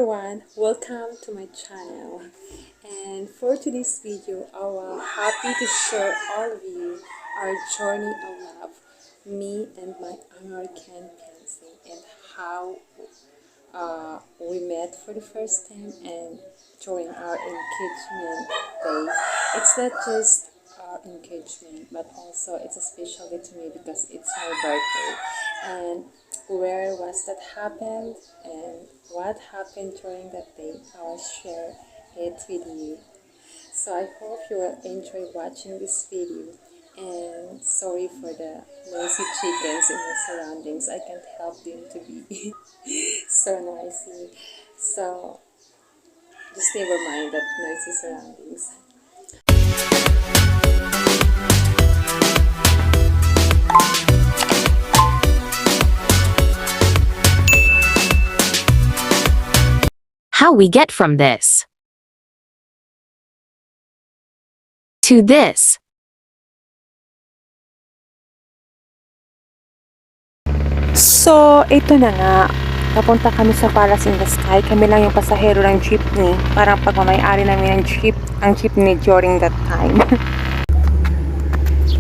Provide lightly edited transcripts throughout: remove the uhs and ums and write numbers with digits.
everyone, welcome to my channel. And for today's video, I am happy to share all of you our journey of love, me and my American fiancé, and how we met for the first time and during our engagement day. It's not just our engagement, but also it's a special day to me because it's my birthday. And where was that happened and what happened during that day, I will share it with you. So I hope you will enjoy watching this video, and sorry for the noisy chickens in my surroundings. I can't help them to be so noisy, so just never mind that noisy surroundings. How we get from this to this. So, ito na nga. Papunta kami sa Palace in the Sky. Kami lang yung pasahero ng jeepney. Parang pagmamayari namin ang jeepney during that time.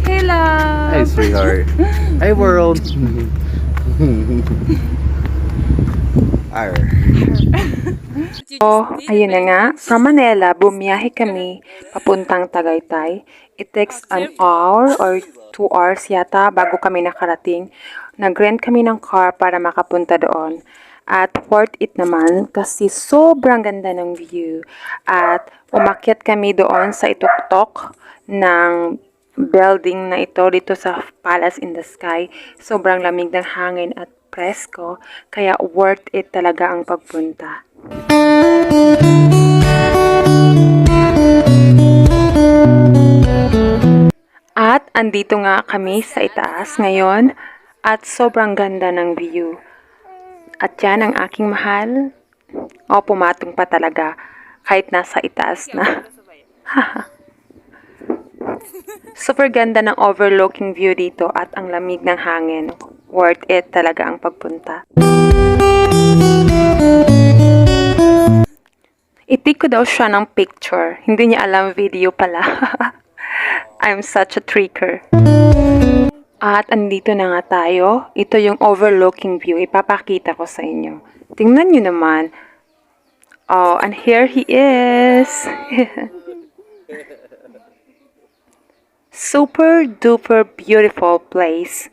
Hey, love! Hi, sweetheart. Hi, world. Arr. So, ayun na nga. From Manila, bumiyahe kami papuntang Tagaytay. It takes an hour or 2 hours yata bago kami nakarating. Nag-rent kami ng car para makapunta doon. At worth it naman kasi sobrang ganda ng view. At umakyat kami doon sa ituktok ng building na ito dito sa Palace in the Sky. Sobrang lamig ng hangin at presko, kaya worth it talaga ang pagpunta. At andito nga kami sa itaas ngayon at sobrang ganda ng view. At yan ang aking mahal. O, pumatong pa talaga kahit nasa itaas na. Super ganda ng overlooking view dito at ang lamig ng hangin. Worth it talaga ang pagpunta. Itik ko daw siya ng picture. Hindi niya alam video pala. I'm such a tricker. At andito na nga tayo. Ito yung overlooking view. Ipapakita ko sa inyo. Tingnan nyo naman. Oh, and here he is. Super duper beautiful place.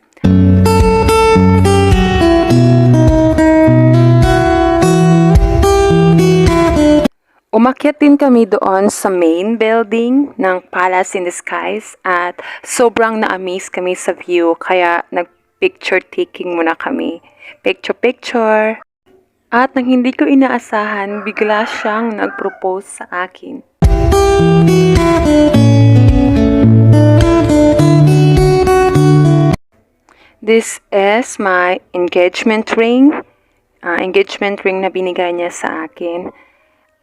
Umakyat din kami doon sa main building ng Palace in the Skies at sobrang na-amaze kami sa view kaya nag-picture taking muna kami. Picture. At nang hindi ko inaasahan, bigla siyang nag-propose sa akin. This is my engagement ring. Engagement ring na binigay niya sa akin.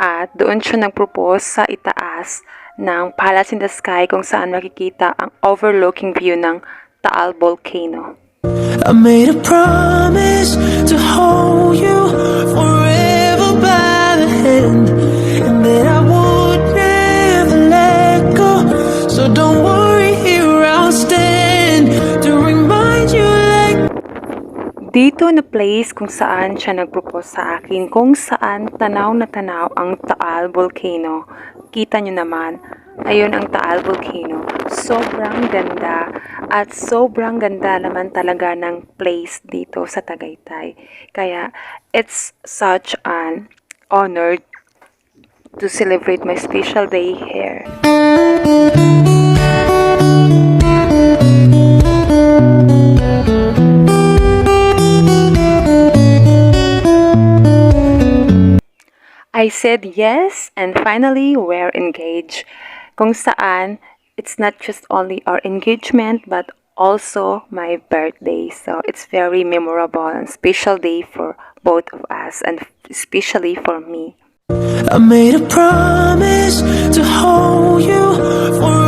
At doon siya nag-propose sa itaas ng Palace in the Sky kung saan makikita ang overlooking view ng Taal Volcano. I made a promise to hold you forever by the hand, and that I would never let go. So don't worry, here I'll stand to remind you like. Dito na place kung saan siya nag-propose sa akin, kung saan tanaw na tanaw ang Taal Volcano. Kita nyo naman, ayun ang Taal Volcano. Sobrang ganda at sobrang ganda naman talaga ng place dito sa Tagaytay. Kaya it's such an honor to celebrate my special day here. I said yes, and finally we're engaged. Kung saan, it's not just only our engagement, but also my birthday. So it's very memorable and special day for both of us, and especially for me. I made a promise to hold you forever.